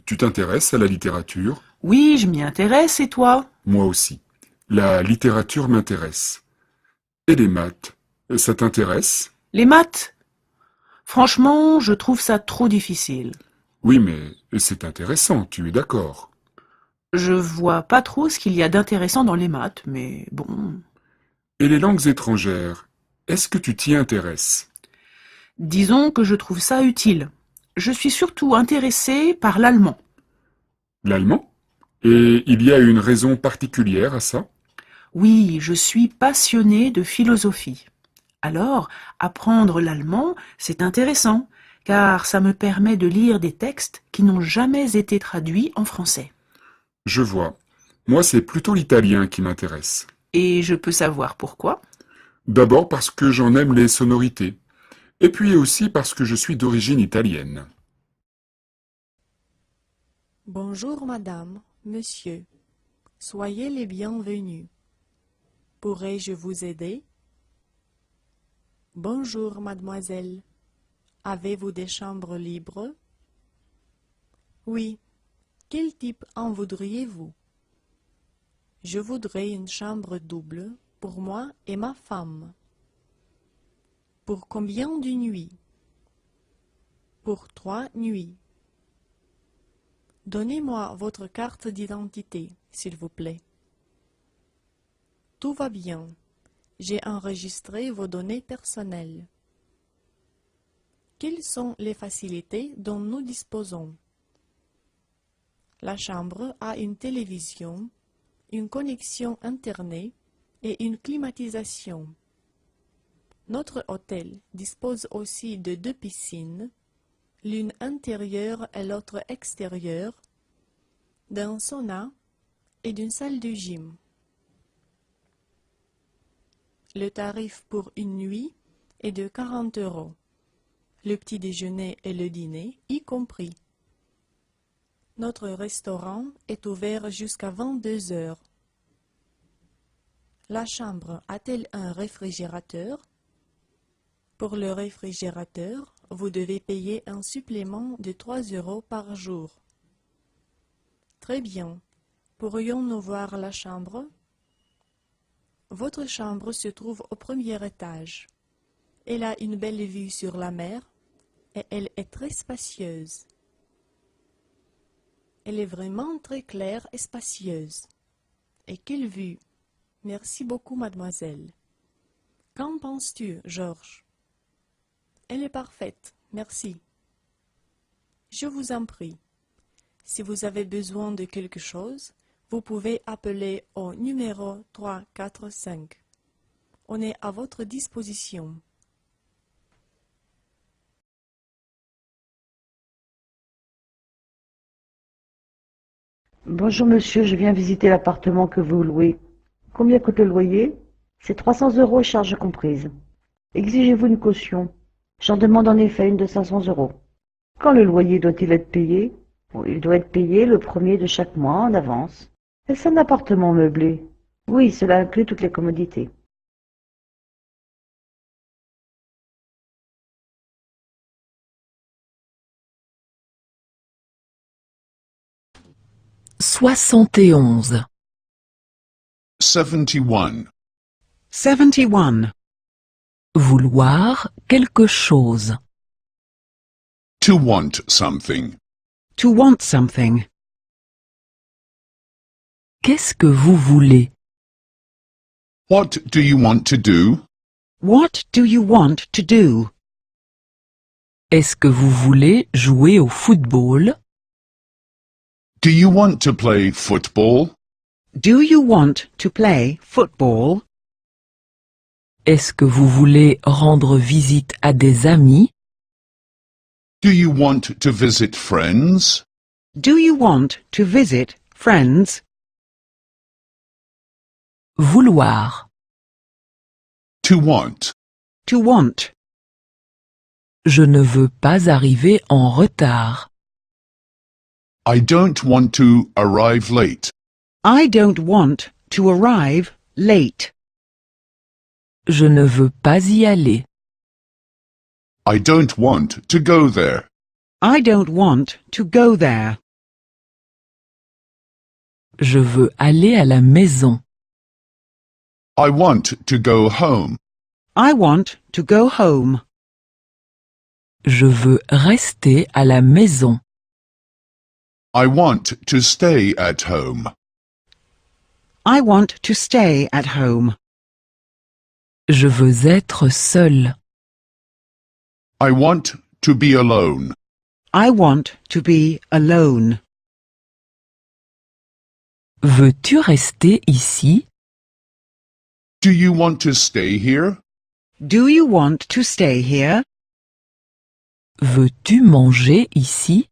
Tu t'intéresses à la littérature? Oui, je m'y intéresse, et toi? Moi aussi. La littérature m'intéresse. Et les maths? Ça t'intéresse? Les maths? Franchement, je trouve ça trop difficile. Oui, mais c'est intéressant, tu es d'accord. Je vois pas trop ce qu'il y a d'intéressant dans les maths, mais bon. Et les langues étrangères? Est-ce que tu t'y intéresses? Disons que je trouve ça utile. Je suis surtout intéressée par l'allemand. L'allemand? Et il y a une raison particulière à ça? Oui, je suis passionnée de philosophie. Alors, apprendre l'allemand, c'est intéressant, car ça me permet de lire des textes qui n'ont jamais été traduits en français. Je vois. Moi, c'est plutôt l'italien qui m'intéresse. Et je peux savoir pourquoi? D'abord parce que j'en aime les sonorités, et puis aussi parce que je suis d'origine italienne. Bonjour madame, monsieur, soyez les bienvenus. Pourrais-je vous aider? Bonjour mademoiselle, avez-vous des chambres libres? Oui, quel type en voudriez-vous? Je voudrais une chambre double pour moi et ma femme. Pour combien de nuits? Pour 3 nuits. Donnez-moi votre carte d'identité, s'il vous plaît. Tout va bien. J'ai enregistré vos données personnelles. Quelles sont les facilités dont nous disposons? La chambre a une télévision, une connexion Internet et une climatisation. Notre hôtel dispose aussi de 2 piscines, l'une intérieure et l'autre extérieure, d'un sauna et d'une salle de gym. Le tarif pour une nuit est de 40 €, le petit déjeuner et le dîner y compris. Notre restaurant est ouvert jusqu'à 22 heures. La chambre a-t-elle un réfrigérateur? Pour le réfrigérateur, vous devez payer un supplément de 3 € par jour. Très bien. Pourrions-nous voir la chambre? Votre chambre se trouve au premier étage. Elle a une belle vue sur la mer et elle est très spacieuse. Elle est vraiment très claire et spacieuse. Et quelle vue! Merci beaucoup, mademoiselle. Qu'en penses-tu, Georges? Elle est parfaite, merci. Je vous en prie. Si vous avez besoin de quelque chose, vous pouvez appeler au numéro 345. On est à votre disposition. Bonjour monsieur, je viens visiter l'appartement que vous louez. Combien coûte le loyer? C'est 300 € charges comprises. Exigez-vous une caution? J'en demande en effet une de 500 €. Quand le loyer doit-il être payé? Bon, il doit être payé le premier de chaque mois en avance. Est-ce un appartement meublé? Oui, cela inclut toutes les commodités. Soixante et onze. 71. 71. Vouloir quelque chose. To want something. To want something. Qu'est-ce que vous voulez? What do you want to do? What do you want to do? Est-ce que vous voulez jouer au football? Do you want to play football? Do you want to play football? Est-ce que vous voulez rendre visite à des amis? Do you want to visit friends? Do you want to visit friends? Vouloir. To want. To want. Je ne veux pas arriver en retard. I don't want to arrive late. I don't want to arrive late. Je ne veux pas y aller. I don't want to go there. I don't want to go there. Je veux aller à la maison. I want to go home. I want to go home. Je veux rester à la maison. I want to stay at home. I want to stay at home. Je veux être seul. I want to be alone. I want to be alone. Veux-tu rester ici? Do you want to stay here? Do you want to stay here? Veux-tu manger ici?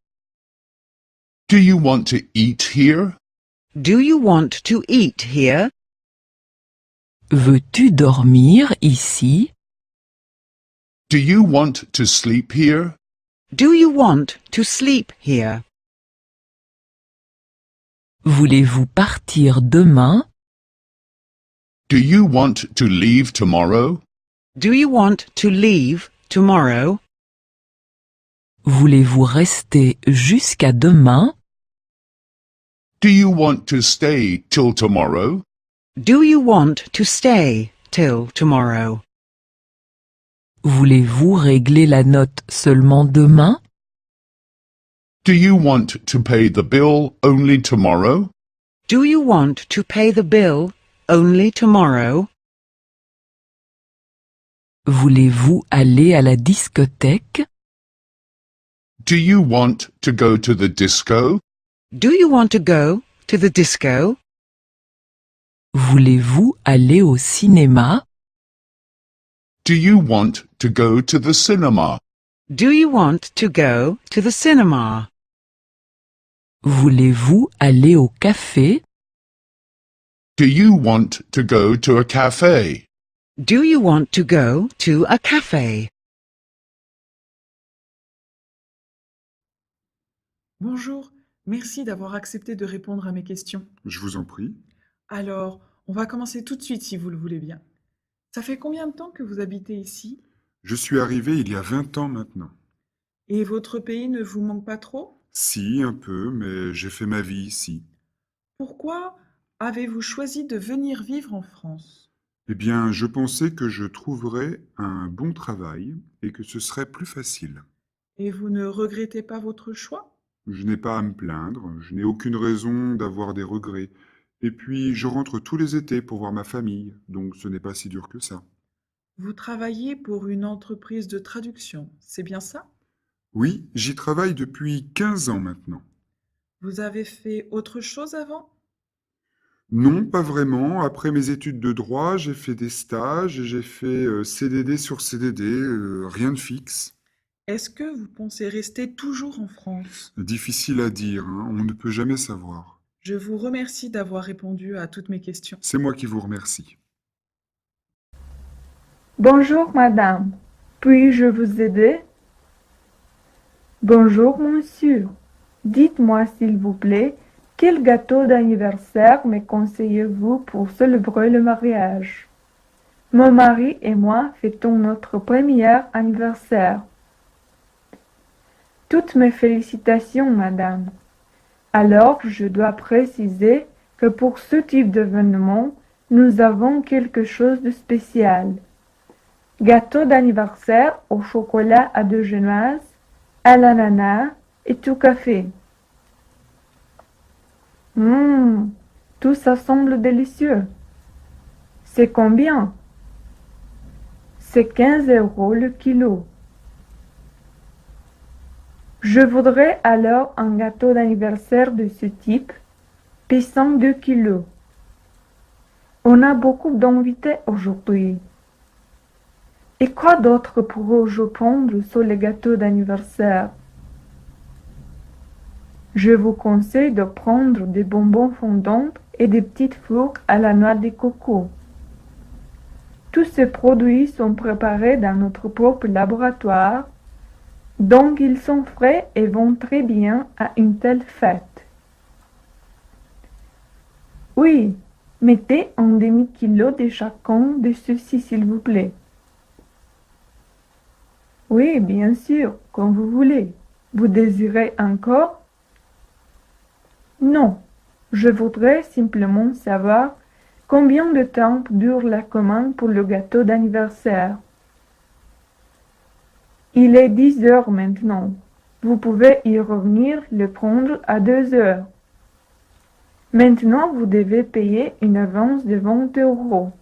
Do you want to eat here? Do you want to eat here? Veux-tu dormir ici? Do you want to sleep here? Do you want to sleep here? Voulez-vous partir demain? Do you want to leave tomorrow? Do you want to leave tomorrow? Voulez-vous rester jusqu'à demain? Do you want to stay till tomorrow? Do you want to stay till tomorrow? Voulez-vous régler la note seulement demain? Do you want to pay the bill only tomorrow? Do you want to pay the bill only tomorrow? Voulez-vous aller à la discothèque? Do you want to go to the disco? Do you want to go to the disco? Voulez-vous aller au cinéma? Do you want to go to the cinema? Do you want to go to the cinema? Voulez-vous aller au café? Do you want to go to a cafe? Do you want to go to a cafe? Bonjour, merci d'avoir accepté de répondre à mes questions. Je vous en prie. Alors, on va commencer tout de suite si vous le voulez bien. Ça fait combien de temps que vous habitez ici? Je suis arrivé il y a 20 ans maintenant. Et votre pays ne vous manque pas trop? Si, un peu, mais j'ai fait ma vie ici. Pourquoi avez-vous choisi de venir vivre en France? Eh bien, je pensais que je trouverais un bon travail et que ce serait plus facile. Et vous ne regrettez pas votre choix? Je n'ai pas à me plaindre, je n'ai aucune raison d'avoir des regrets. Et puis, je rentre tous les étés pour voir ma famille, donc ce n'est pas si dur que ça. Vous travaillez pour une entreprise de traduction, c'est bien ça? Oui, j'y travaille depuis 15 ans maintenant. Vous avez fait autre chose avant? Non, pas vraiment. Après mes études de droit, j'ai fait des stages et j'ai fait CDD sur CDD, rien de fixe. Est-ce que vous pensez rester toujours en France? Difficile à dire, hein, on ne peut jamais savoir. Je vous remercie d'avoir répondu à toutes mes questions. C'est moi qui vous remercie. Bonjour madame, puis-je vous aider? Bonjour monsieur, dites-moi s'il vous plaît, quel gâteau d'anniversaire me conseillez-vous pour célébrer le mariage? Mon mari et moi fêtons notre premier anniversaire. Toutes mes félicitations madame. Alors je dois préciser que pour ce type d'événement, nous avons quelque chose de spécial. Gâteau d'anniversaire au chocolat à deux genoises, à l'ananas et tout café. Tout ça semble délicieux. C'est combien? C'est 15 € le kilo. Je voudrais alors un gâteau d'anniversaire de ce type, pesant 2 kilos. On a beaucoup d'invités aujourd'hui. Et quoi d'autre pourrais-je prendre sur les gâteaux d'anniversaire? Je vous conseille de prendre des bonbons fondants et des petites fleurs à la noix de coco. Tous ces produits sont préparés dans notre propre laboratoire, donc ils sont frais et vont très bien à une telle fête. Oui, mettez un demi-kilo de chacun de ceux-ci s'il vous plaît. Oui, bien sûr, comme vous voulez. Vous désirez encore? Non, Je voudrais simplement savoir combien de temps dure la commande pour le gâteau d'anniversaire. Il est 10 heures maintenant. Vous pouvez y revenir le prendre à 2 heures. Maintenant, vous devez payer une avance de 20 euros.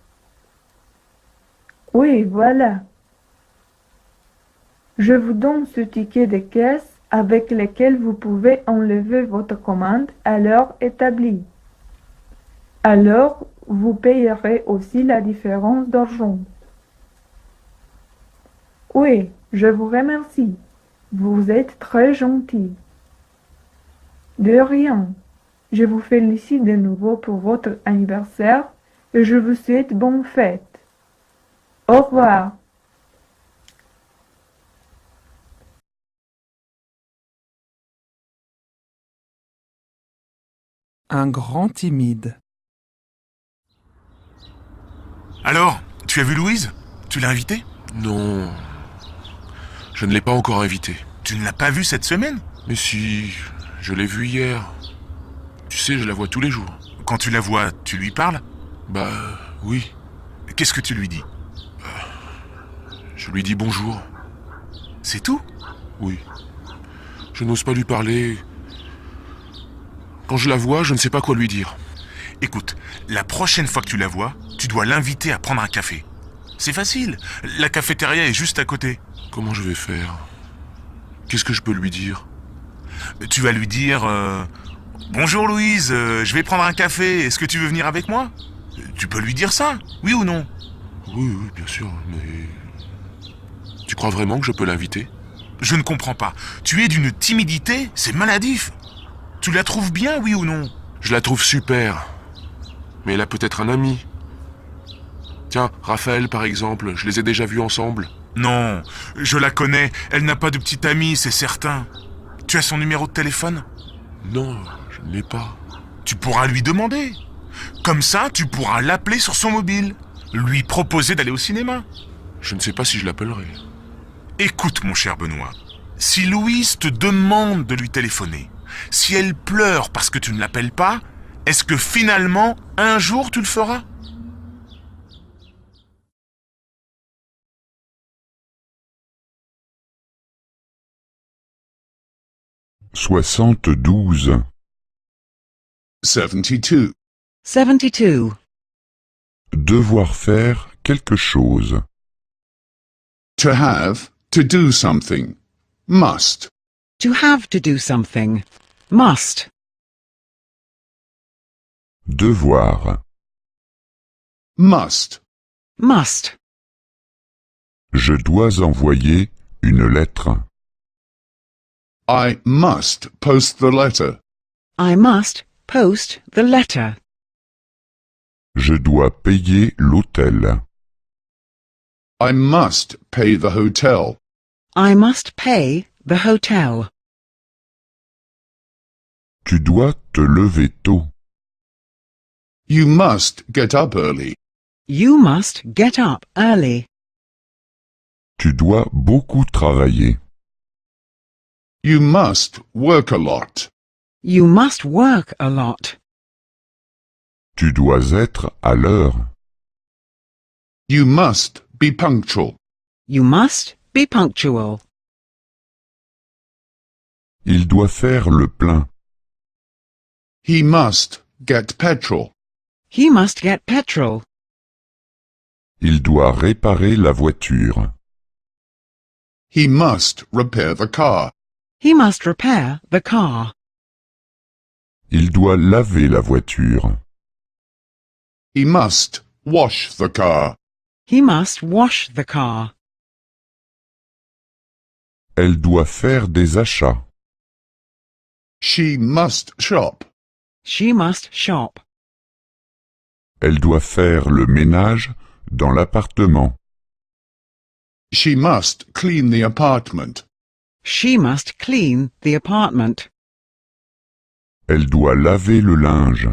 Oui, voilà. Je vous donne ce ticket de caisse avec lequel vous pouvez enlever votre commande à l'heure établie. Alors, vous payerez aussi la différence d'argent. Oui, je vous remercie. Vous êtes très gentil. De rien. Je vous félicite de nouveau pour votre anniversaire et je vous souhaite bonne fête. Au revoir. Un grand timide. Alors, tu as vu Louise? Tu l'as invitée? Non, je ne l'ai pas encore invitée. Tu ne l'as pas vue cette semaine? Mais si, je l'ai vue hier. Tu sais, je la vois tous les jours. Quand tu la vois, tu lui parles? Bah, oui. Qu'est-ce que tu lui dis? Je lui dis bonjour. C'est tout? Oui. Je n'ose pas lui parler. Quand je la vois, je ne sais pas quoi lui dire. Écoute, la prochaine fois que tu la vois, tu dois l'inviter à prendre un café. C'est facile, la cafétéria est juste à côté. Comment je vais faire? Qu'est-ce que je peux lui dire? Tu vas lui dire bonjour Louise, je vais prendre un café, est-ce que tu veux venir avec moi? Tu peux lui dire ça, oui ou non? Oui, bien sûr, mais... Tu crois vraiment que je peux l'inviter? Je ne comprends pas. Tu es d'une timidité, c'est maladif. Tu la trouves bien, oui ou non? Je la trouve super. Mais elle a peut-être un ami. Tiens, Raphaël par exemple, je les ai déjà vus ensemble. Non, je la connais, elle n'a pas de petit ami, c'est certain. Tu as son numéro de téléphone? Non, je ne l'ai pas. Tu pourras lui demander. Comme ça, tu pourras l'appeler sur son mobile. Lui proposer d'aller au cinéma. Je ne sais pas si je l'appellerai. Écoute, mon cher Benoît, si Louise te demande de lui téléphoner, si elle pleure parce que tu ne l'appelles pas, est-ce que finalement, un jour, tu le feras? Soixante-douze. 72. 72. Devoir faire quelque chose. To have, to do something. Must. To have to do something. Must. Devoir. Must. Must. Je dois envoyer une lettre. I must post the letter. I must post the letter. Je dois payer l'hôtel. I must pay the hotel. I must pay the hotel. Tu dois te lever tôt. You must get up early. You must get up early. Tu dois beaucoup travailler. You must work a lot. You must work a lot. Tu dois être à l'heure. You must be punctual. You must be punctual. Il doit faire le plein. He must get petrol. He must get petrol. Il doit réparer la voiture. He must repair the car. He must repair the car. Il doit laver la voiture. He must wash the car. He must wash the car. Elle doit faire des achats. She must shop. She must shop. Elle doit faire le ménage dans l'appartement. She must clean the apartment. She must clean the apartment. Elle doit laver le linge.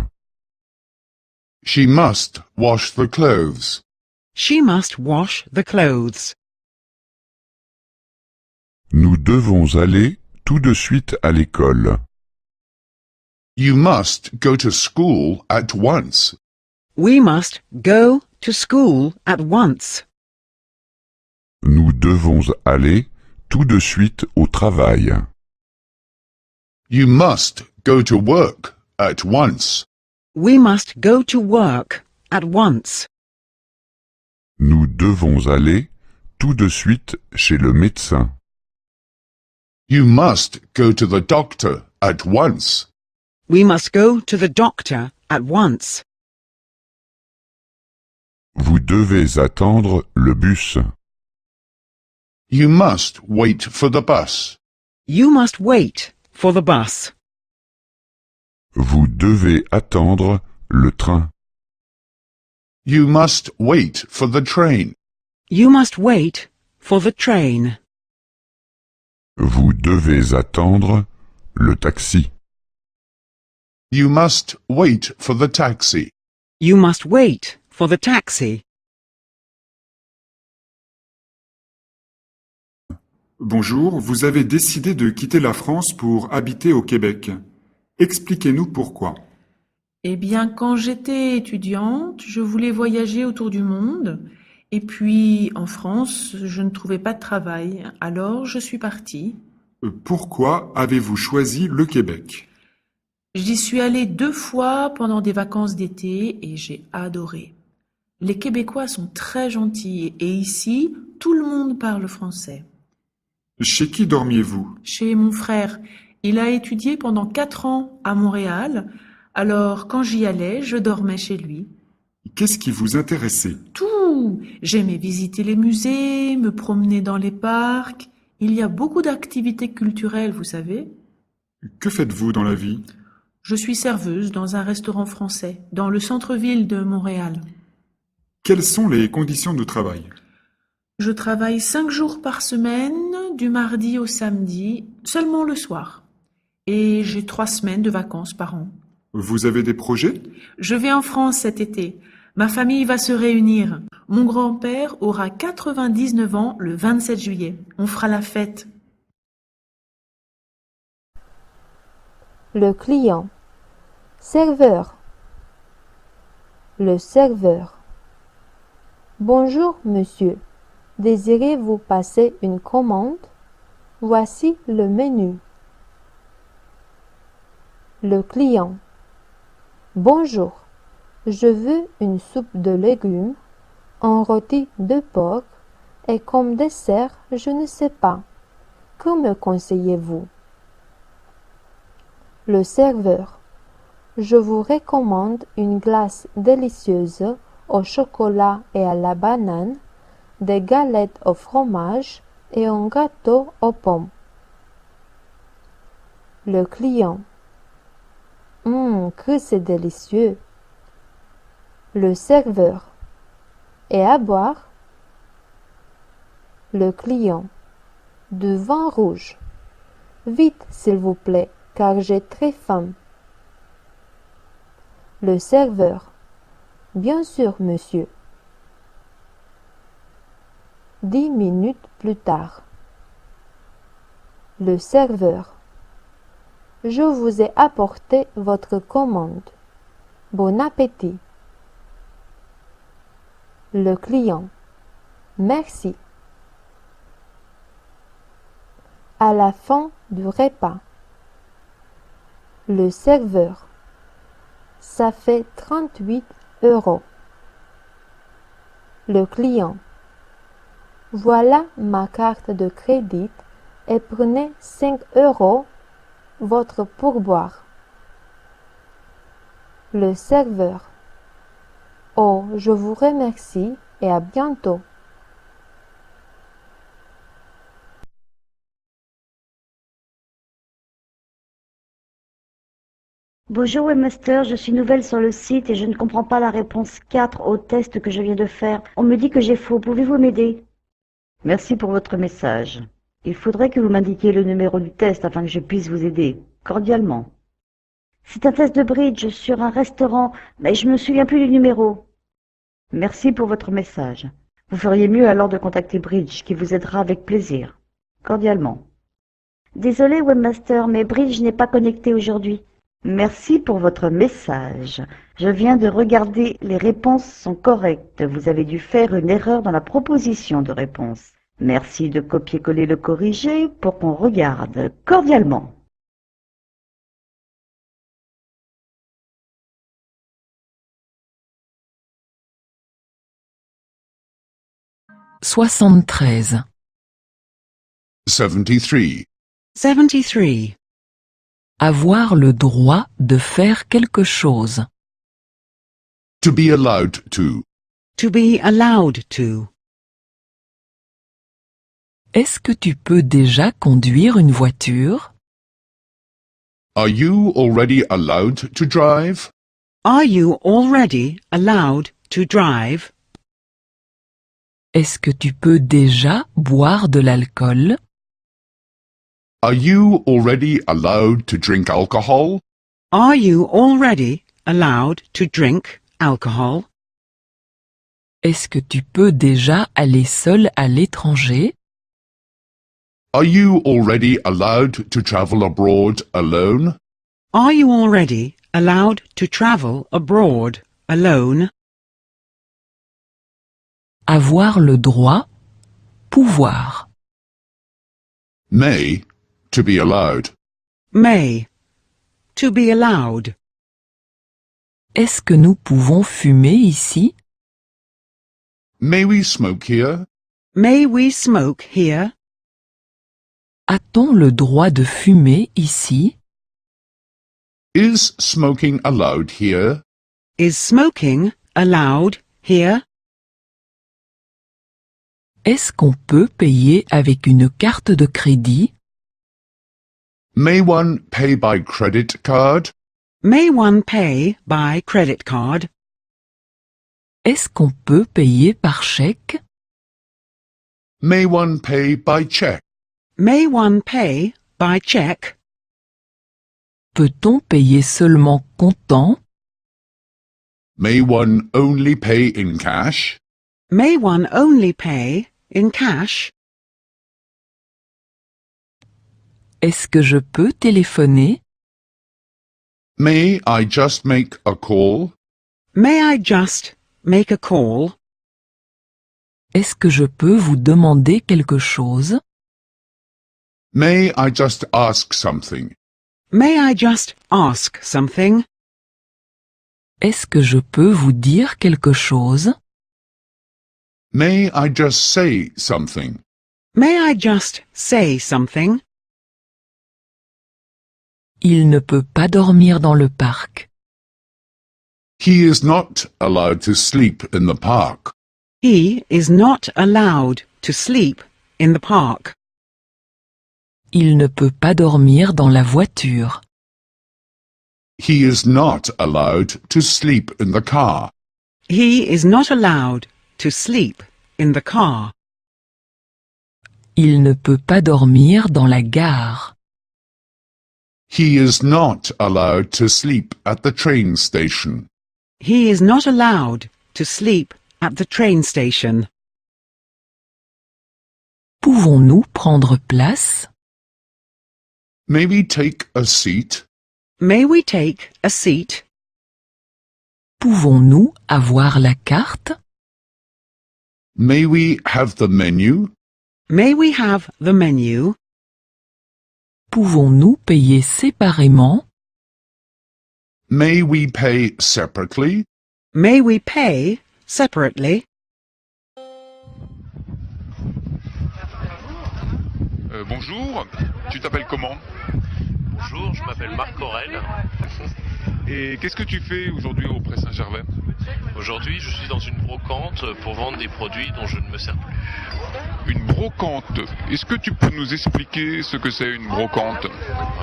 She must wash the clothes. She must wash the clothes. Nous devons aller tout de suite à l'école. You must go to school at once. We must go to school at once. Nous devons aller tout de suite au travail. You must go to work at once. We must go to work at once. Nous devons aller tout de suite chez le médecin. You must go to the doctor at once. We must go to the doctor at once. Vous devez attendre le bus. You must wait for the bus. You must wait for the bus. Vous devez attendre le train. You must wait for the train. You must wait for the train. Vous devez attendre le taxi. You must wait for the taxi. You must wait for the taxi. Bonjour, vous avez décidé de quitter la France pour habiter au Québec. Expliquez-nous pourquoi. Eh bien, quand j'étais étudiante, je voulais voyager autour du monde. Et puis, en France, je ne trouvais pas de travail. Alors, je suis partie. Pourquoi avez-vous choisi le Québec? J'y suis allée 2 fois pendant des vacances d'été et j'ai adoré. Les Québécois sont très gentils et ici, tout le monde parle français. Chez qui dormiez-vous? Chez mon frère, il a étudié pendant 4 ans à Montréal, alors quand j'y allais, je dormais chez lui. Qu'est-ce qui vous intéressait? Tout! J'aimais visiter les musées, me promener dans les parcs. Il y a beaucoup d'activités culturelles, vous savez. Que faites-vous dans la vie? Je suis serveuse dans un restaurant français, dans le centre-ville de Montréal. Quelles sont les conditions de travail? Je travaille 5 jours par semaine, du mardi au samedi, seulement le soir. Et j'ai 3 semaines de vacances par an. Vous avez des projets? Je vais en France cet été. Ma famille va se réunir. Mon grand-père aura 99 ans le 27 juillet. On fera la fête. Le client. Serveur. Le serveur. Bonjour, monsieur. Désirez-vous passer une commande? Voici le menu. Le client. Bonjour. Je veux une soupe de légumes, un rôti de porc et comme dessert, je ne sais pas. Que me conseillez-vous? Le serveur. Je vous recommande une glace délicieuse au chocolat et à la banane, des galettes au fromage et un gâteau aux pommes. Le client. Que c'est délicieux! Le serveur. Et à boire? Le client. Du vin rouge. Vite, s'il vous plaît, car j'ai très faim. Le serveur. Bien sûr, monsieur. 10 minutes plus tard. Le serveur. Je vous ai apporté votre commande. Bon appétit. Le client. Merci. À la fin du repas. Le serveur. Ça fait 38 €. Le client. Voilà ma carte de crédit et prenez 5 € votre pourboire. Le serveur. Oh, je vous remercie et à bientôt. Bonjour Webmaster, je suis nouvelle sur le site et je ne comprends pas la réponse 4 au test que je viens de faire. On me dit que j'ai faux, pouvez-vous m'aider? Merci pour votre message. Il faudrait que vous m'indiquiez le numéro du test afin que je puisse vous aider. Cordialement. C'est un test de bridge sur un restaurant, mais je me souviens plus du numéro. Merci pour votre message. Vous feriez mieux alors de contacter Bridge, qui vous aidera avec plaisir. Cordialement. Désolé Webmaster, mais Bridge n'est pas connecté aujourd'hui. Merci pour votre message. Je viens de regarder, les réponses sont correctes. Vous avez dû faire une erreur dans la proposition de réponse. Merci de copier-coller le corrigé pour qu'on regarde. Cordialement. Soixante-treize. 73. 73. Avoir le droit de faire quelque chose. To be allowed to. To be allowed to. Est-ce que tu peux déjà conduire une voiture? Are you already allowed to drive? Are you already allowed to drive? Est-ce que tu peux déjà boire de l'alcool? Are you already allowed to drink alcohol? Are you already allowed to drink alcohol? Est-ce que tu peux déjà aller seul à l'étranger? Are you already allowed to travel abroad alone? Are you already allowed to travel abroad alone? Avoir le droit, pouvoir. May, to be allowed. May. To be allowed. Est-ce que nous pouvons fumer ici? May we smoke here? May we smoke here? A-t-on le droit de fumer ici? Is smoking allowed here? Is smoking allowed here? Est-ce qu'on peut payer avec une carte de crédit? May one pay by credit card? May one pay by credit card? Est-ce qu'on peut payer par chèque? May one pay by check? May one pay by check? Peut-on payer seulement comptant? May one only pay in cash? May one only pay in cash? Est-ce que je peux téléphoner? May I just make a call? May I just make a call? Est-ce que je peux vous demander quelque chose? May I just ask something? May I just ask something? Est-ce que je peux vous dire quelque chose? May I just say something? May I just say something? Il ne peut pas dormir dans le parc. He is not allowed to sleep in the park. He is not allowed to sleep in the park. Il ne peut pas dormir dans la voiture. He is not allowed to sleep in the car. He is not allowed to sleep in the car. Il ne peut pas dormir dans la gare. He is not allowed to sleep at the train station. He is not allowed to sleep at the train station. Pouvons-nous prendre place? May we take a seat? May we take a seat? Pouvons-nous avoir la carte? May we have the menu? May we have the menu? Pouvons-nous payer séparément? May we pay separately? May we pay separately? Bonjour, tu t'appelles comment? Bonjour, je m'appelle Marc Aurel. Et qu'est-ce que tu fais aujourd'hui au Pré Saint-Gervais? Aujourd'hui, je suis dans une brocante pour vendre des produits dont je ne me sers plus. Une brocante. Est-ce que tu peux nous expliquer ce que c'est une brocante?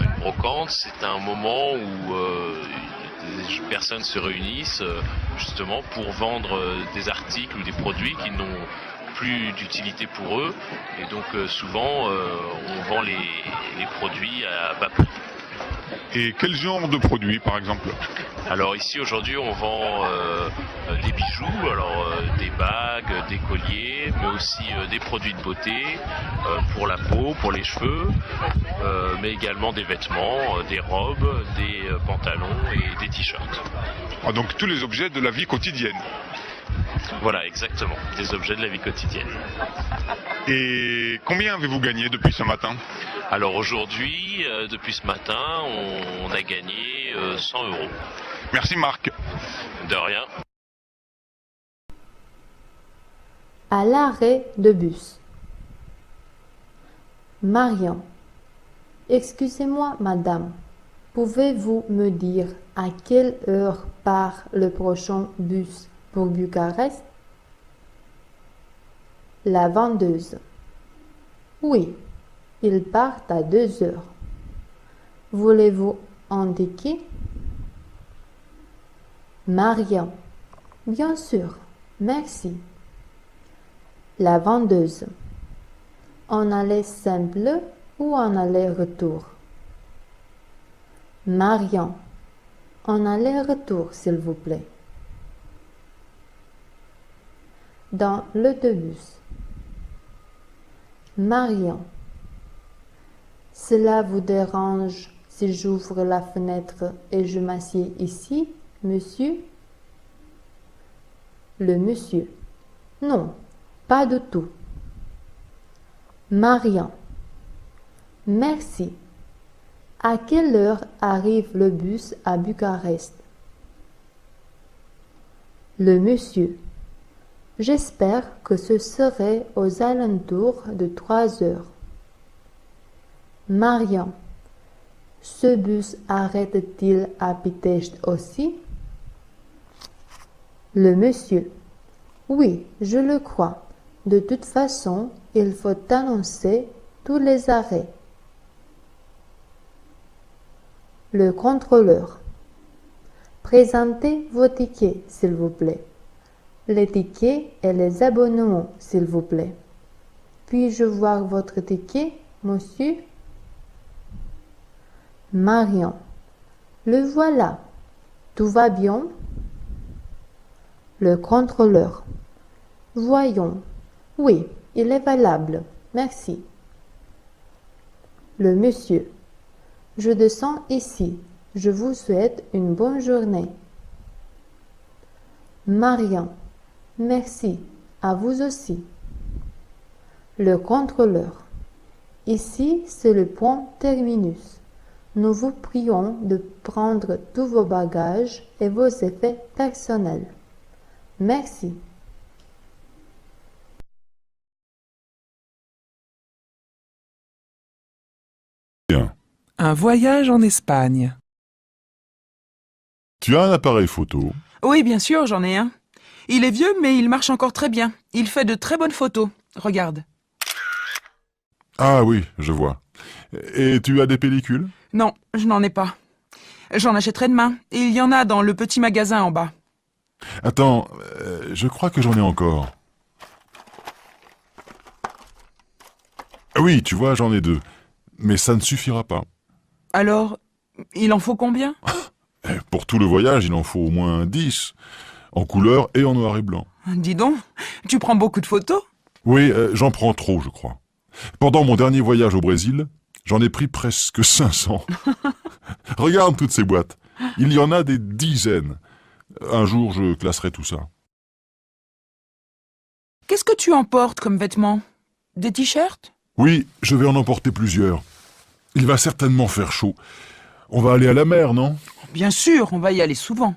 Une brocante, c'est un moment où des personnes se réunissent justement pour vendre des articles ou des produits qui n'ont plus d'utilité pour eux. Et donc souvent, on vend les produits à bas prix. Et quel genre de produits, par exemple? Alors ici aujourd'hui on vend des bijoux, alors des bagues, des colliers, mais aussi des produits de beauté pour la peau, pour les cheveux, mais également des vêtements, des robes, des pantalons et des t-shirts. Ah, donc tous les objets de la vie quotidienne. Voilà, exactement, des objets de la vie quotidienne. Et combien avez-vous gagné depuis ce matin? Alors aujourd'hui, depuis ce matin, on a gagné 100 €. Merci Marc. De rien. À l'arrêt de bus. Marion. Excusez-moi, madame. Pouvez-vous me dire à quelle heure part le prochain bus pour Bucarest? La vendeuse. Oui, il part à 2 heures. Voulez-vous un ticket? Marion. Bien sûr, merci. La vendeuse. En aller simple ou en aller-retour? Marion. En aller-retour, s'il vous plaît. Dans l'autobus. Marion. Cela vous dérange si j'ouvre la fenêtre et je m'assieds ici, monsieur? Le monsieur. Non, pas du tout. Marion. Merci. À quelle heure arrive le bus à Bucarest? Le monsieur. J'espère que ce serait aux alentours de 3 heures. Marion. Ce bus arrête-t-il à Pitești aussi? Le monsieur. Oui, je le crois. De toute façon, il faut annoncer tous les arrêts. Le contrôleur. Présentez vos tickets, s'il vous plaît. Les tickets et les abonnements, s'il vous plaît. Puis-je voir votre ticket, monsieur? Marion. Le voilà. Tout va bien? Le contrôleur. Voyons. Oui, il est valable. Merci. Le monsieur. Je descends ici. Je vous souhaite une bonne journée. Marion. Merci. À vous aussi. Le contrôleur. Ici, c'est le point terminus. Nous vous prions de prendre tous vos bagages et vos effets personnels. Merci. Bien. Un voyage en Espagne. Tu as un appareil photo? Oui, bien sûr, j'en ai un. Il est vieux, mais il marche encore très bien. Il fait de très bonnes photos. Regarde. Ah oui, je vois. Et tu as des pellicules? Non, je n'en ai pas. J'en achèterai demain. Et il y en a dans le petit magasin en bas. Attends, je crois que j'en ai encore. Ah oui, tu vois, j'en ai 2. Mais ça ne suffira pas. Alors, il en faut combien? Pour tout le voyage, il en faut au moins 10. En couleur et en noir et blanc. Dis donc, tu prends beaucoup de photos? Oui, j'en prends trop, je crois. Pendant mon dernier voyage au Brésil, j'en ai pris presque 500. Regarde toutes ces boîtes. Il y en a des dizaines. Un jour, je classerai tout ça. Qu'est-ce que tu emportes comme vêtements? Des t-shirts? Oui, je vais en emporter plusieurs. Il va certainement faire chaud. On va aller à la mer, non? Bien sûr, on va y aller souvent.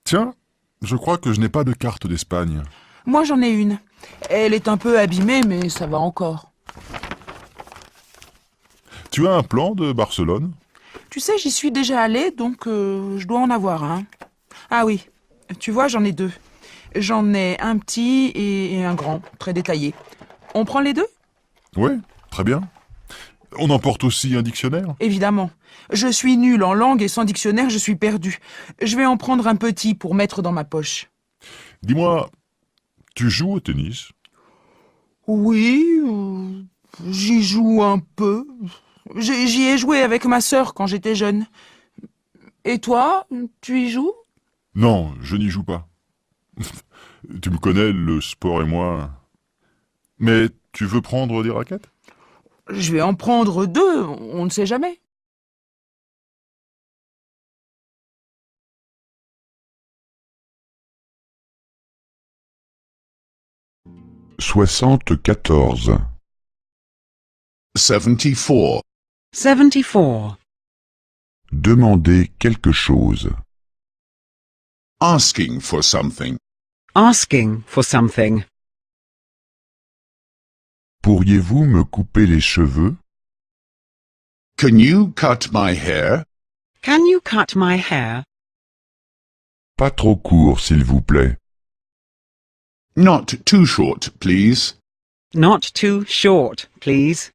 Tiens, je crois que je n'ai pas de carte d'Espagne. Moi, j'en ai une. Elle est un peu abîmée, mais ça va encore. Tu as un plan de Barcelone? Tu sais, j'y suis déjà allée, donc je dois en avoir un. Ah oui, tu vois, j'en ai 2. J'en ai un petit et un grand, très détaillé. On prend les 2? Oui, très bien. On emporte aussi un dictionnaire? Évidemment. Je suis nulle en langue et sans dictionnaire, je suis perdue. Je vais en prendre un petit pour mettre dans ma poche. Dis-moi, tu joues au tennis? Oui, j'y joue un peu. J'y ai joué avec ma sœur quand j'étais jeune. Et toi, tu y joues? Non, je n'y joue pas. Tu me connais, le sport et moi. Mais tu veux prendre des raquettes? Je vais en prendre 2, on ne sait jamais. Soixante-quatorze. 74. 74. Demander quelque chose. Asking for something. Asking for something. Pourriez-vous me couper les cheveux? Can you cut my hair? Can you cut my hair? Pas trop court, s'il vous plaît. Not too short, please. Not too short, please.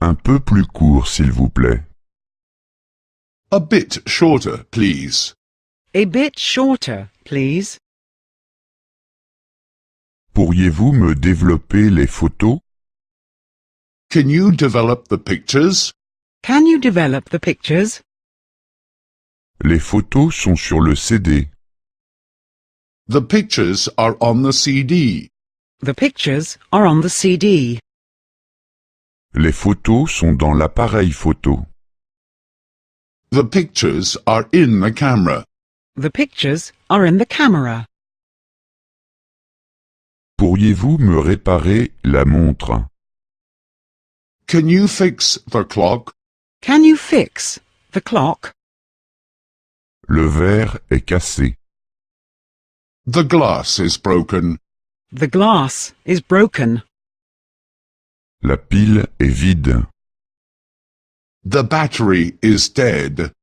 Un peu plus court, s'il vous plaît. A bit shorter, please. A bit shorter, please. Pourriez-vous me développer les photos? Can you develop the pictures? Can you develop the pictures? Les photos sont sur le CD. The pictures are on the CD. The pictures are on the CD. Les photos sont dans l'appareil photo. The pictures are in the camera. The pictures are in the camera. Pourriez-vous me réparer la montre? Can you fix the clock? Can you fix the clock? Le verre est cassé. The glass is broken. The glass is broken. La pile est vide. The battery is dead.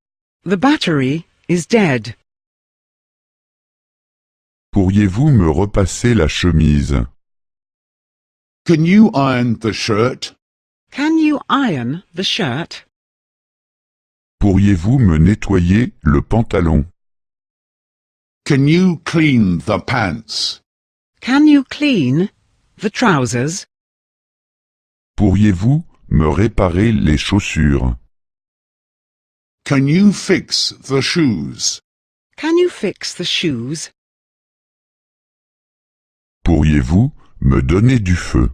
The battery is dead. Pourriez-vous me repasser la chemise? Can you iron the shirt? Can you iron the shirt? Pourriez-vous me nettoyer le pantalon? Can you clean the pants? Can you clean the trousers? Pourriez-vous me réparer les chaussures? Can you fix the shoes? Can you fix the shoes? Pourriez-vous me donner du feu?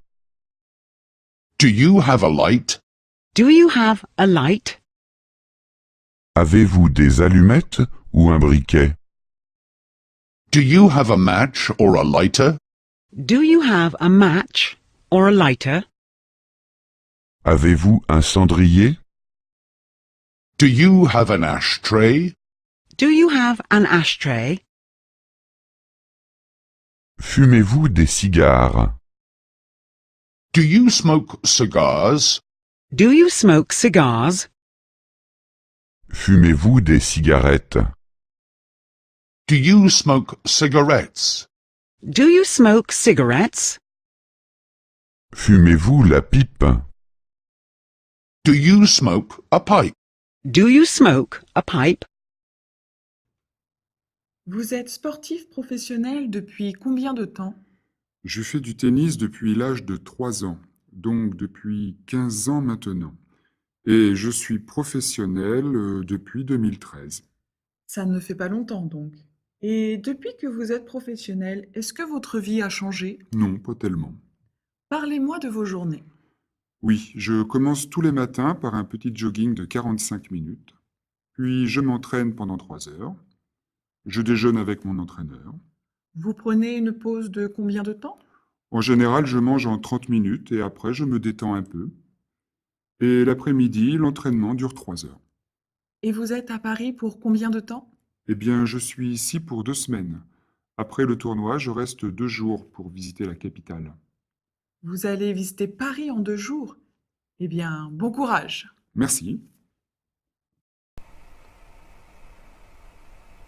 Do you have a light? Do you have a light? Avez-vous des allumettes ou un briquet? Do you have a match or a lighter? Do you have a match or a lighter? Avez-vous un cendrier? Do you have an ashtray? Do you have an ashtray? Fumez-vous des cigares? Do you smoke cigars? Do you smoke cigars? Fumez-vous des cigarettes? Do you smoke cigarettes? Do you smoke cigarettes? Fumez-vous la pipe? Do you smoke a pipe? Do you smoke a pipe? Vous êtes sportif professionnel depuis combien de temps? Je fais du tennis depuis l'âge de 3 ans, donc depuis 15 ans maintenant. Et je suis professionnel depuis 2013. Ça ne fait pas longtemps donc. Et depuis que vous êtes professionnel, est-ce que votre vie a changé? Non, pas tellement. Parlez-moi de vos journées. Oui, je commence tous les matins par un petit jogging de 45 minutes. Puis je m'entraîne pendant 3 heures. Je déjeune avec mon entraîneur. Vous prenez une pause de combien de temps? En général, je mange en 30 minutes et après je me détends un peu. Et l'après-midi, l'entraînement dure 3 heures. Et vous êtes à Paris pour combien de temps? Eh bien, je suis ici pour 2 semaines. Après le tournoi, je reste 2 jours pour visiter la capitale. Vous allez visiter Paris en 2 jours? Eh bien, bon courage. Merci.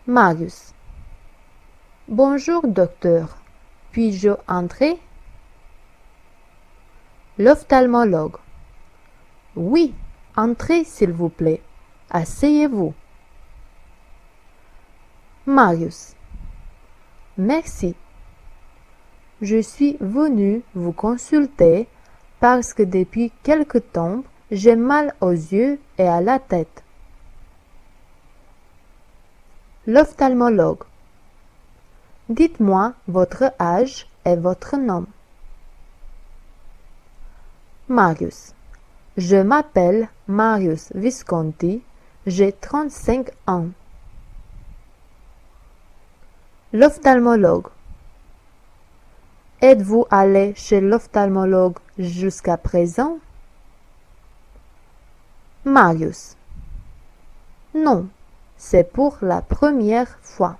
Marius. Bonjour, docteur. Puis-je entrer? L'ophtalmologue. Oui, entrez, s'il vous plaît. Asseyez-vous. Marius. Merci. Je suis venu vous consulter parce que depuis quelque temps, j'ai mal aux yeux et à la tête. L'ophtalmologue. Dites-moi votre âge et votre nom. Marius. Je m'appelle Marius Visconti, j'ai 35 ans. L'ophtalmologue. Êtes-vous allé chez l'ophtalmologue jusqu'à présent? Marius. Non, c'est pour la première fois.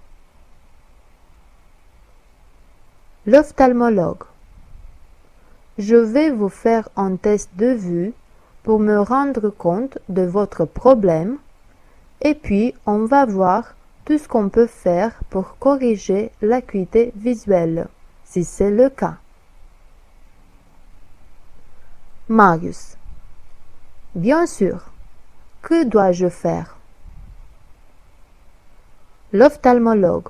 L'ophtalmologue. Je vais vous faire un test de vue pour me rendre compte de votre problème et puis on va voir tout ce qu'on peut faire pour corriger l'acuité visuelle, si c'est le cas. Marius. Bien sûr. Que dois-je faire? L'ophtalmologue.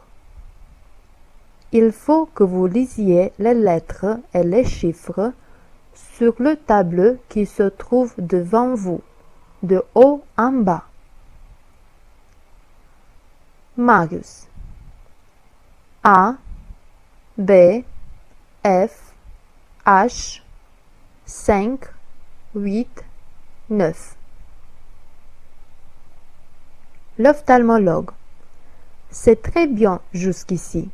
Il faut que vous lisiez les lettres et les chiffres sur le tableau qui se trouve devant vous, de haut en bas. Marius. A, B, F, H, 5, 8, 9. L'ophtalmologue. C'est très bien jusqu'ici.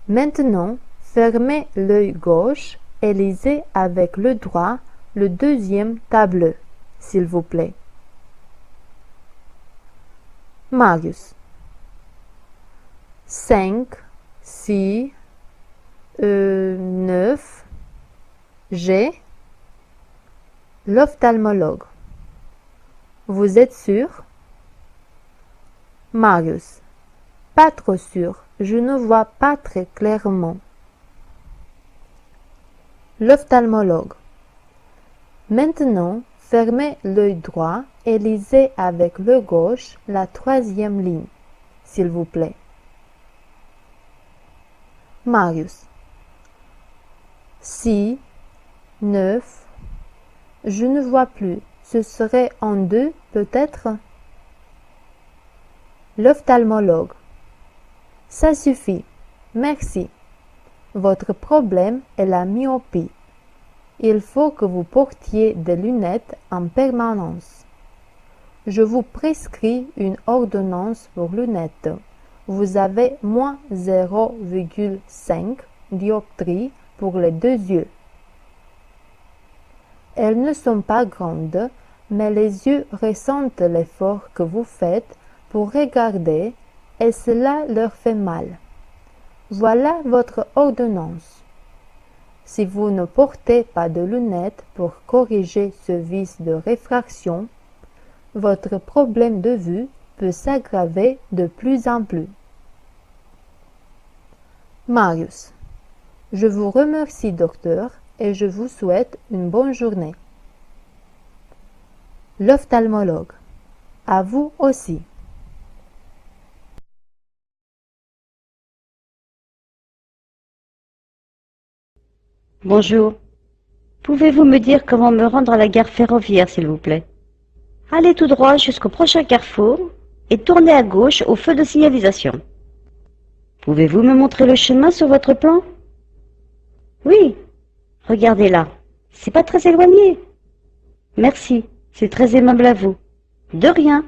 Maintenant, fermez l'œil gauche et lisez avec le droit le deuxième tableau, s'il vous plaît. Marius. 5, 6, 9, G. L'ophtalmologue. Vous êtes sûr? Marius. Pas trop sûr, je ne vois pas très clairement. L'ophtalmologue. Maintenant, fermez l'œil droit et lisez avec le gauche la troisième ligne, s'il vous plaît. Marius. 6, 9, je ne vois plus, ce serait en 2 peut-être? L'ophtalmologue. Ça suffit, merci. Votre problème est la myopie. Il faut que vous portiez des lunettes en permanence. Je vous prescris une ordonnance pour lunettes. Vous avez moins 0,5 dioptrie pour les 2 yeux. Elles ne sont pas grandes, mais les yeux ressentent l'effort que vous faites pour regarder et cela leur fait mal. Voilà votre ordonnance. Si vous ne portez pas de lunettes pour corriger ce vice de réfraction, votre problème de vue peut s'aggraver de plus en plus. Marius. Je vous remercie, docteur, et je vous souhaite une bonne journée. L'ophtalmologue. À vous aussi. Bonjour. Pouvez-vous me dire comment me rendre à la gare ferroviaire, s'il vous plaît? Allez tout droit jusqu'au prochain carrefour et tournez à gauche au feu de signalisation. Pouvez-vous me montrer le chemin sur votre plan? Oui. Regardez là. C'est pas très éloigné. Merci. C'est très aimable à vous. De rien.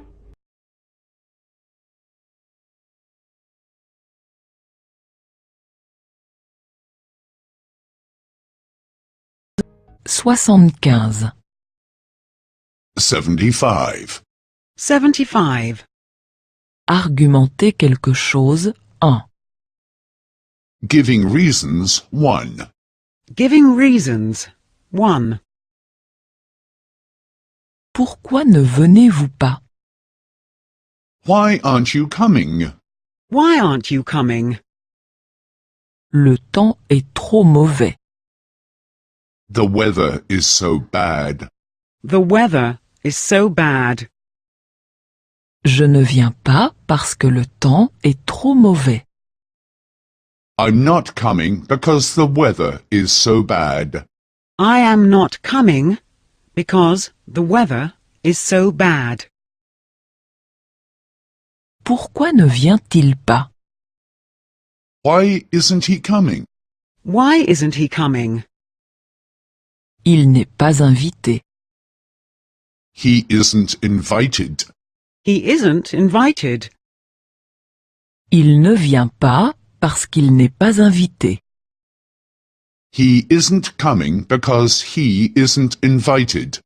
Soixante-quinze. 75. 75. Argumenter quelque chose 1. Giving reasons 1. Giving reasons 1. Pourquoi ne venez-vous pas? Why aren't you coming? Why aren't you coming? Le temps est trop mauvais. The weather is so bad. The weather is so bad. Je ne viens pas parce que le temps est trop mauvais. I'm not coming because the weather is so bad. I am not coming because the weather is so bad. Pourquoi ne vient-il pas? Why isn't he coming? Why isn't he coming? Il n'est pas invité. He isn't invited. He isn't invited. Il ne vient pas parce qu'il n'est pas invité. He isn't coming because he isn't invited.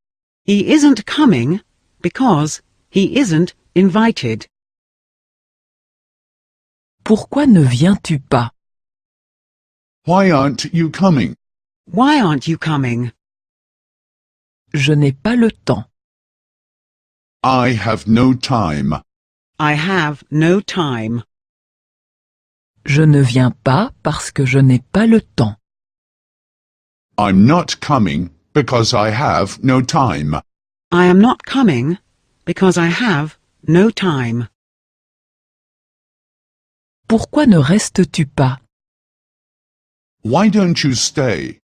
He isn't coming because he isn't invited. Pourquoi ne viens-tu pas? Why aren't you coming? Why aren't you coming? Je n'ai pas le temps. I have no time. I have no time. Je ne viens pas parce que je n'ai pas le temps. I'm not coming because I have no time. I am not coming because I have no time. Pourquoi ne restes-tu pas? Why don't you stay?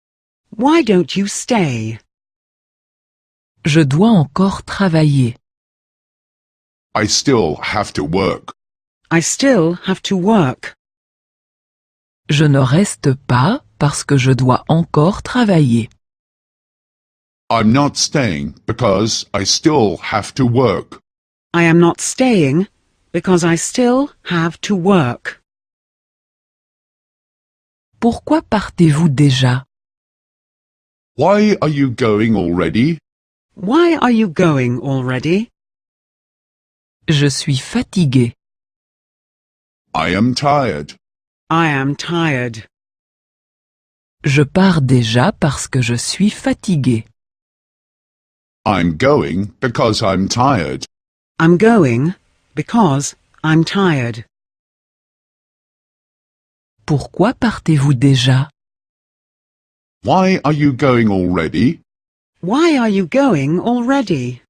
Why don't you stay? Je dois encore travailler. I still have to work. I still have to work. Je ne reste pas parce que je dois encore travailler. I'm not staying because I still have to work. I am not staying because I still have to work. Pourquoi partez-vous déjà? Why are you going already? Why are you going already? Je suis fatigué. I am tired. I am tired. Je pars déjà parce que je suis fatigué. I'm going because I'm tired. I'm going because I'm tired. Pourquoi partez-vous déjà? Why are you going already? Why are you going already?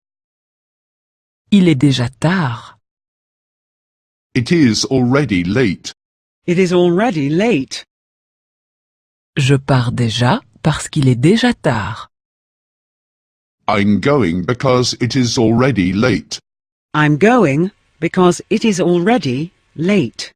Il est déjà tard. It is already late. It is already late. Je pars déjà parce qu'il est déjà tard. I'm going because it is already late. I'm going because it is already late.